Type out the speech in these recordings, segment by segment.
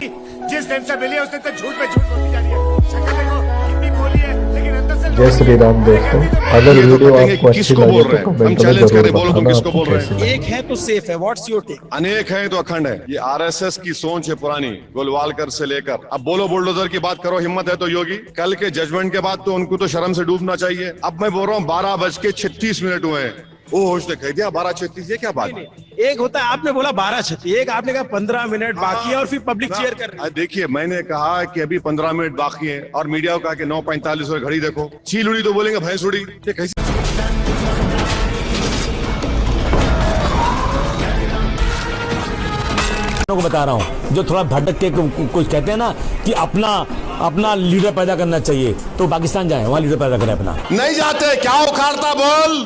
मोदी जिस दिन से मिली है उस दिन तक झूठ पे झूठ बोलती जा रही है। शक्ल देखो कितनी बोली है, लेकिन अंदर से जय श्री राम दोस्तों, अगर वीडियो आपको अच्छी लगे तो कमेंट में जरूर बताना आपको कैसी लगी। एक है तो सेफ है, व्हाट्स योर टेक? अनेक है तो अखंड है। ये आरएसएस की सोच है पुरानी, गोलवालकर से लेकर। अब बोलो बुलडोजर की बात करो, हिम्मत है तो योगी। कल के जजमेंट के बाद तो उनको तो शर्म से डूबना चाहिए। अब मैं बोल रहा हूँ 12:36 हुए हैं। वो होश ने कह दिया 12:36, ये क्या बात है? एक होता है, आपने बोला 12:36, एक आपने कहा 15 मिनट बाकी है और फिर पब्लिक चेयर कर रही है। देखिए, मैंने कहा कि अभी 15 मिनट बाकी है और मीडिया को कहा कि 9:45 हुए, घड़ी देखो। चील उड़ी तो बोलेंगे भैंस उड़ी। ये कैसे को बता रहा हूँ, जो थोड़ा भटक के कुछ कहते हैं ना कि अपना लीडर पैदा करना चाहिए, तो पाकिस्तान जाए, वहां लीडर पैदा करें अपना। नहीं जाते, क्या उखाड़ता बोल।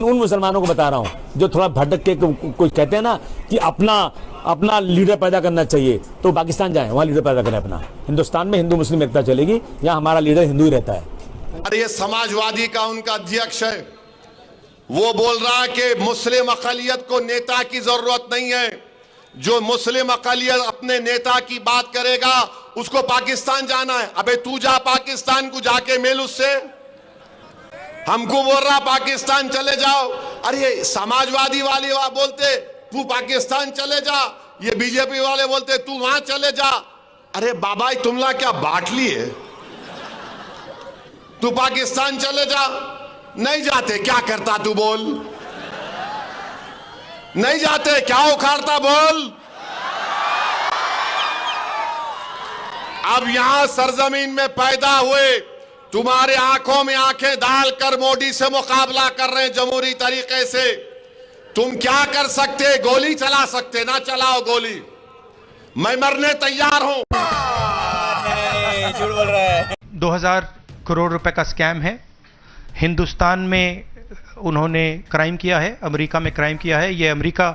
उन मुसलमानों को बता रहा हूँ जो थोड़ा भटक के कुछ कहते हैं ना कि अपना लीडर पैदा करना चाहिए, तो पाकिस्तान जाए, वहां लीडर पैदा करें अपना। हिंदुस्तान में हिंदू मुस्लिम एकता चलेगी, यहाँ हमारा लीडर हिंदू ही रहता है। अरे ये समाजवादी का उनका अध्यक्ष है, वो बोल रहा है कि मुस्लिम अकलियत को नेता की जरूरत नहीं है। जो मुस्लिम अकलियत अपने नेता की बात करेगा उसको पाकिस्तान जाना है। अबे तू जा पाकिस्तान को, जाके मिल उससे। हमको बोल रहा पाकिस्तान चले जाओ। अरे ये समाजवादी वाले बोलते तू पाकिस्तान चले जा, ये बीजेपी वाले बोलते तू वहां चले जा। अरे बाबा तुमला क्या बांट लिए? तू पाकिस्तान चले जा। नहीं जाते, क्या करता तू बोल? नहीं जाते, क्या उखाड़ता बोल? अब यहां सरजमीन में पैदा हुए, तुम्हारे आंखों में आंखें डालकर मोदी से मुकाबला कर रहे हैं जमहूरी तरीके से। तुम क्या कर सकते? गोली चला सकते, ना चलाओ गोली। मैं मरने तैयार हूं। झूठ बोल रहा है। 2000 करोड़ रुपए का स्कैम है। हिंदुस्तान में उन्होंने क्राइम किया है, अमेरिका में क्राइम किया है। ये अमेरिका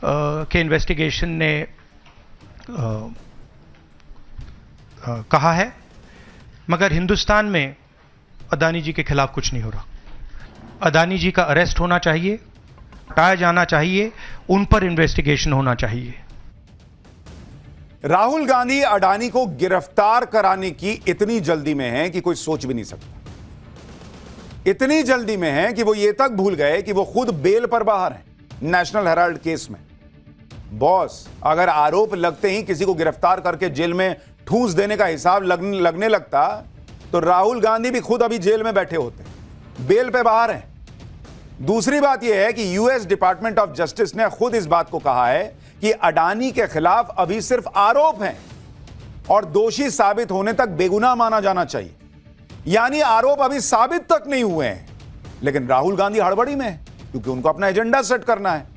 के इन्वेस्टिगेशन ने कहा है, मगर हिंदुस्तान में अदानी जी के खिलाफ कुछ नहीं हो रहा। अदानी जी का अरेस्ट होना चाहिए, हटाया जाना चाहिए, उन पर इन्वेस्टिगेशन होना चाहिए। राहुल गांधी अडानी को गिरफ्तार कराने की इतनी जल्दी में है कि कोई सोच भी नहीं सकता। इतनी जल्दी में है कि वो ये तक भूल गए कि वो खुद बेल पर बाहर हैं नेशनल हेराल्ड केस में। बॉस, अगर आरोप लगते ही किसी को गिरफ्तार करके जेल में ठूस देने का हिसाब लगने लगता तो राहुल गांधी भी खुद अभी जेल में बैठे होते, बेल पे बाहर हैं। दूसरी बात यह है कि यूएस डिपार्टमेंट ऑफ जस्टिस ने खुद इस बात को कहा है कि अडानी के खिलाफ अभी सिर्फ आरोप हैं और दोषी साबित होने तक बेगुनाह माना जाना चाहिए। यानी आरोप अभी साबित तक नहीं हुए हैं, लेकिन राहुल गांधी हड़बड़ी में है क्योंकि उनको अपना एजेंडा सेट करना है।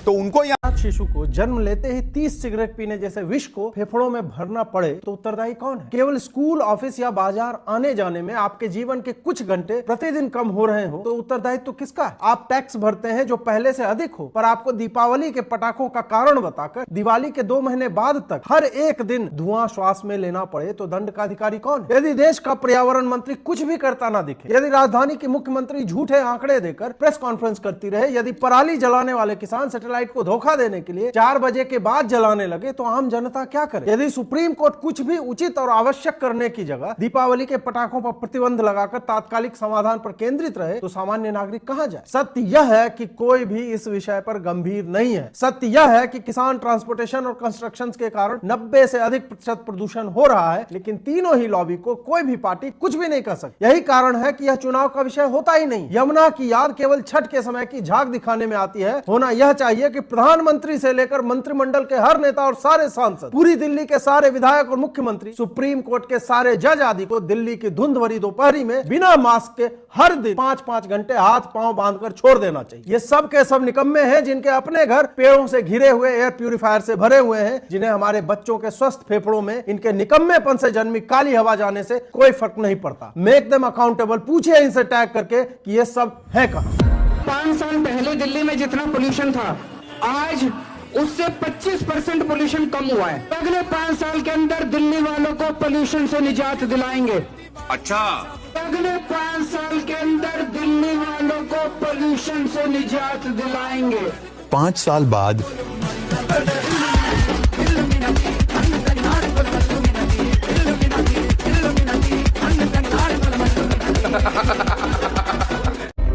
तो उनको शिशु को जन्म लेते ही 30 सिगरेट पीने जैसे विष को फेफड़ों में भरना पड़े तो उत्तरदायी कौन है? केवल स्कूल, ऑफिस या बाजार आने जाने में आपके जीवन के कुछ घंटे प्रतिदिन कम हो रहे हो तो उत्तरदायित्व तो किसका है? आप टैक्स भरते हैं जो पहले से अधिक हो, पर आपको दीपावली के पटाखों का कारण बताकर दिवाली के 2 महीने बाद तक हर एक दिन धुआं श्वास में लेना पड़े तो दंड का अधिकारी कौन? यदि देश का पर्यावरण मंत्री कुछ भी करता ना दिखे, यदि राजधानी की मुख्यमंत्री झूठे आंकड़े देकर प्रेस कॉन्फ्रेंस करती रहे, यदि पराली जलाने वाले किसान सैटेलाइट को धोखा देने के लिए 4 बजे के बाद जलाने लगे तो आम जनता क्या करे? यदि सुप्रीम कोर्ट कुछ भी उचित और आवश्यक करने की जगह दीपावली के पटाखों पर प्रतिबंध लगाकर तात्कालिक समाधान पर केंद्रित रहे तो सामान्य नागरिक कहां जाए? सत्य यह है कि कोई भी इस विषय पर गंभीर नहीं है। सत्य यह है कि किसान, ट्रांसपोर्टेशन और कंस्ट्रक्शन के कारण 90 से अधिक प्रतिशत प्रदूषण हो रहा है, लेकिन तीनों ही लॉबी को कोई भी पार्टी कुछ भी नहीं कर सकती। यही कारण है कि यह चुनाव का विषय होता ही नहीं। यमुना की याद केवल छठ के समय की झांक दिखाने में आती है। होना यह चाहिए कि प्रधानमंत्री से लेकर मंत्रिमंडल के हर नेता और सारे सांसद, पूरी दिल्ली के सारे विधायक और मुख्यमंत्री, सुप्रीम कोर्ट के सारे जज आदि को दिल्ली की धुंध भरी दोपहरी में बिना मास्क के हर दिन 5-5 घंटे हाथ पांव बांधकर छोड़ देना चाहिए। ये सब के सब निकम्मे हैं जिनके अपने घर पेड़ों से घिरे हुए एयर प्यूरिफायर से भरे हुए हैं, जिन्हें हमारे बच्चों के स्वस्थ फेफड़ों में इनके निकम्मेपन से जन्मी काली हवा जाने से कोई फर्क नहीं पड़ता। Make them accountable. पूछिए इनसे टैग करके कि ये सब है कहां। 5 साल पहले दिल्ली में जितना पोल्यूशन था, आज उससे 25% पोल्यूशन कम हुआ है। अगले 5 साल के अंदर दिल्ली वालों को पोल्यूशन से निजात दिलाएंगे। अच्छा, अगले 5 साल के अंदर दिल्ली वालों को पोल्यूशन से निजात दिलाएंगे। 5 साल बाद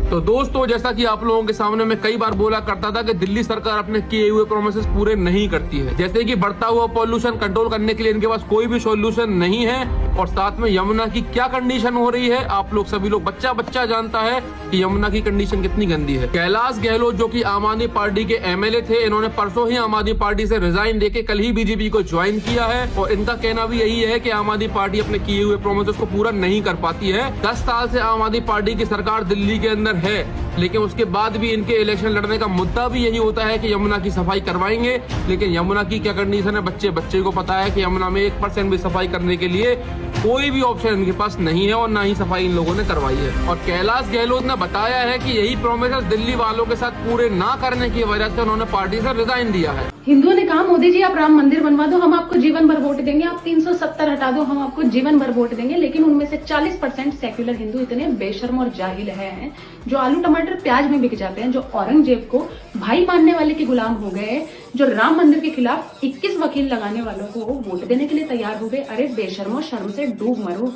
तो दोस्तों, जैसा कि आप लोगों के सामने मैं कई बार बोला करता था कि दिल्ली सरकार अपने किए हुए प्रोमिसेस पूरे नहीं करती है। जैसे कि बढ़ता हुआ पॉल्यूशन कंट्रोल करने के लिए इनके पास कोई भी सॉल्यूशन नहीं है। और साथ में यमुना की क्या कंडीशन हो रही है, आप लोग सभी लोग बच्चा जानता है कि यमुना की कंडीशन कितनी गंदी है। कैलाश गहलोत जो कि आम आदमी पार्टी के एमएलए थे, इन्होंने परसों ही आम आदमी पार्टी से रिजाइन देके कल ही बीजेपी को ज्वाइन किया है। और इनका कहना भी यही है कि आम आदमी पार्टी अपने किए हुए प्रोमिसेस को पूरा नहीं कर पाती है। 10 साल से आम आदमी पार्टी की सरकार दिल्ली के अंदर है, लेकिन उसके बाद भी इनके इलेक्शन लड़ने का मुद्दा भी यही होता है कि यमुना की सफाई करवाएंगे। लेकिन यमुना की क्या कंडीशन है, बच्चे को पता है कि यमुना में 1% भी सफाई करने के लिए कोई भी ऑप्शन इनके पास नहीं है और ना ही सफाई इन लोगों ने करवाई है। और कैलाश गहलोत ने बताया है कि यही प्रोमिसेस दिल्ली वालों के साथ पूरे ना करने की वजह से उन्होंने पार्टी से रिजाइन दिया है। हिंदुओं ने कहा, मोदी जी आप राम मंदिर बनवा दो, हम आपको जीवन भर वोट देंगे, आप 370 हटा दो, हम आपको जीवन भर वोट देंगे। लेकिन उनमें से 40% सेक्युलर हिंदू इतने बेशर्म और जाहिल हैं जो आलू टमाटर प्याज में बिक जाते हैं, जो औरंगजेब को भाई मानने वाले के गुलाम हो गए, जो राम मंदिर के खिलाफ 21 वकील लगाने वालों को वोट देने के लिए तैयार हो गए। अरे बेशर्मो, शर्म से डूब मरो।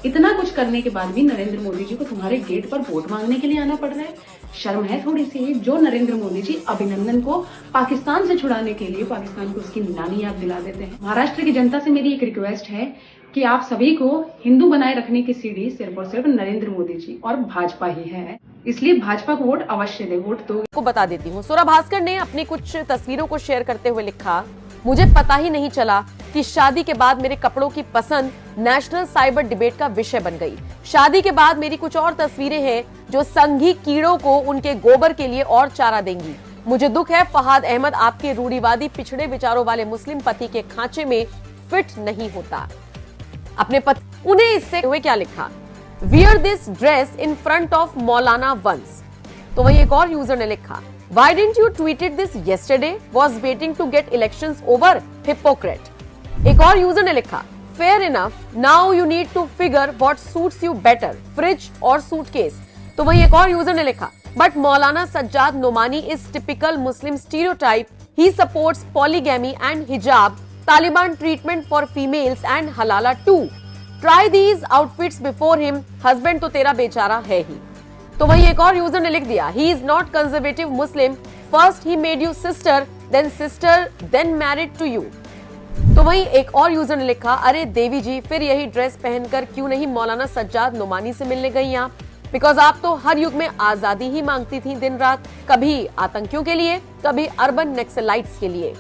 इतना कुछ करने के बाद भी नरेंद्र मोदी जी को तुम्हारे गेट पर वोट मांगने के लिए आना पड़ रहा है। शर्म है थोड़ी सी। जो नरेंद्र मोदी जी अभिनंदन को पाकिस्तान से छुड़ाने के लिए पाकिस्तान को उसकी नानी याद दिला देते हैं। महाराष्ट्र की जनता से मेरी एक रिक्वेस्ट है कि आप सभी को हिंदू बनाए रखने की सीढ़ी सिर्फ और सिर्फ नरेंद्र मोदी जी और भाजपा ही है, इसलिए भाजपा को वोट अवश्य दे। वोट तो को बता देती हूँ। सोरा भास्कर ने अपनी कुछ तस्वीरों को शेयर करते हुए लिखा, मुझे पता ही नहीं चला कि शादी के बाद मेरे कपड़ों की पसंद नेशनल साइबर डिबेट का विषय बन गई। शादी के बाद मेरी कुछ और तस्वीरें हैं जो संघी कीड़ों को उनके गोबर के लिए और चारा देंगी। मुझे दुख है फहाद अहमद आपके रूढ़िवादी पिछड़े विचारों वाले मुस्लिम पति के खांचे में फिट नहीं होता। अपने पति उन्हें इससे हुए क्या लिखा, wear this dress in front of Maulana once. तो वही एक और यूजर ने लिखा, why didn't you tweeted this yesterday, was waiting to get elections over, hypocrite। एक और यूजर ने लिखा, fair enough, now you need to figure what suits you better, fridge or suitcase। तो वही एक और यूजर ने लिखा, but Maulana Sajjad Nomani is typical Muslim stereotype, he supports polygamy and hijab, Taliban treatment for females and halala too, try these outfits before him, husband तो तेरा बेचारा है ही। तो वही एक और यूजर ने लिख दिया, he is not conservative Muslim, first he made you sister then married to you। तो वही एक और यूजर ने लिखा, अरे देवी जी फिर यही ड्रेस पहनकर क्यों नहीं मौलाना सज्जाद नोमानी से मिलने गई आप, बिकॉज आप तो हर युग में आजादी ही मांगती थी दिन रात, कभी आतंकियों के लिए कभी अर्बन नक्सलाइट्स के लिए।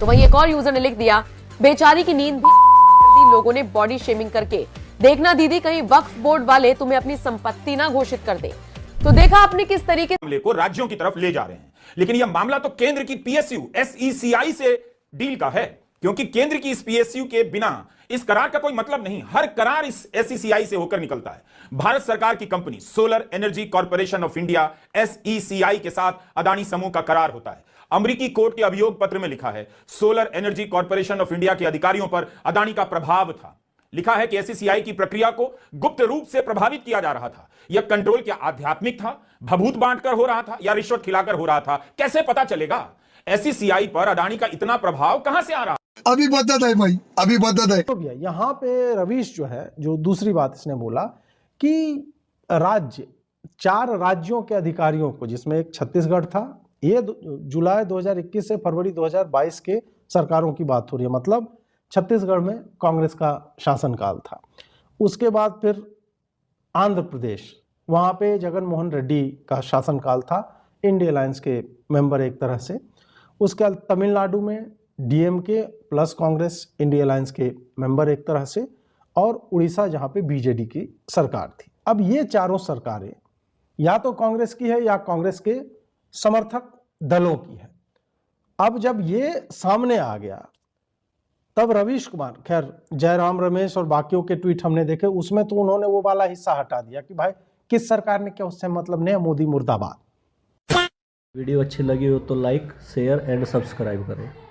तो वही एक और यूजर ने लिख दिया, बेचारी की नींद भी लोगों ने बॉडी शेमिंग करके, देखना दीदी कहीं वक्फ बोर्ड वाले तुम्हें अपनी संपत्ति ना घोषित कर दे। तो देखा आपने किस तरीके मामले को राज्यों की तरफ ले जा रहे हैं, लेकिन यह मामला तो केंद्र की पीएसयू SECI से डील का है, क्योंकि केंद्र की इस पीएसयू के बिना इस करार का कोई मतलब नहीं। हर करार इस SECI से होकर निकलता है। भारत सरकार की company solar energy corporation of India SECI के साथ अदानी समूह का करार होता है। अमेरिकी कोर्ट के अभियोग पत्र में लिखा है, solar energy corporation of India के अधिकारियों पर अदानी का प्रभाव था। लिखा है कि SECI की प्रक्रिया को गुप्त रूप से प्रभावित किया जा रहा था। यह कंट्रोल क्या आध्यात्मिक था, भभूत बांटकर हो रहा था या रिश्वत खिलाकर हो रहा था, कैसे पता चलेगा? SECI पर अदानी का इतना प्रभाव कहां से आ रहा? अभी बदत है भाई, अभी बदत है। तो भैया यहाँ पे रवीश जो है, जो दूसरी बात इसने बोला कि राज्य 4 राज्यों के अधिकारियों को, जिसमें एक छत्तीसगढ़ था, ये जुलाई 2021 से फरवरी 2022 के सरकारों की बात हो रही है, मतलब छत्तीसगढ़ में कांग्रेस का शासनकाल था। उसके बाद फिर आंध्र प्रदेश, वहाँ पे जगन मोहन रेड्डी का शासनकाल था, इंडिया अलायंस के मेंबर एक तरह से। उसके बाद तमिलनाडु में DMK plus Congress India alliance के मेंबर एक तरह से, और उड़ीसा जहाँ पे BJD की सरकार थी। अब ये चारों सरकारें या तो कांग्रेस की है या कांग्रेस के समर्थक दलों की है। अब जब ये सामने आ गया तब रवीश कुमार, खैर जयराम रमेश और बाकियों के ट्वीट हमने देखे, उसमें तो उन्होंने वो वाला हिस्सा हटा दिया कि भाई किस सरकार ने क्या उससे मतलब नहीं, मोदी मुर्दाबाद। वीडियो अच्छी लगी हो तो लाइक शेयर एंड सब्सक्राइब करें।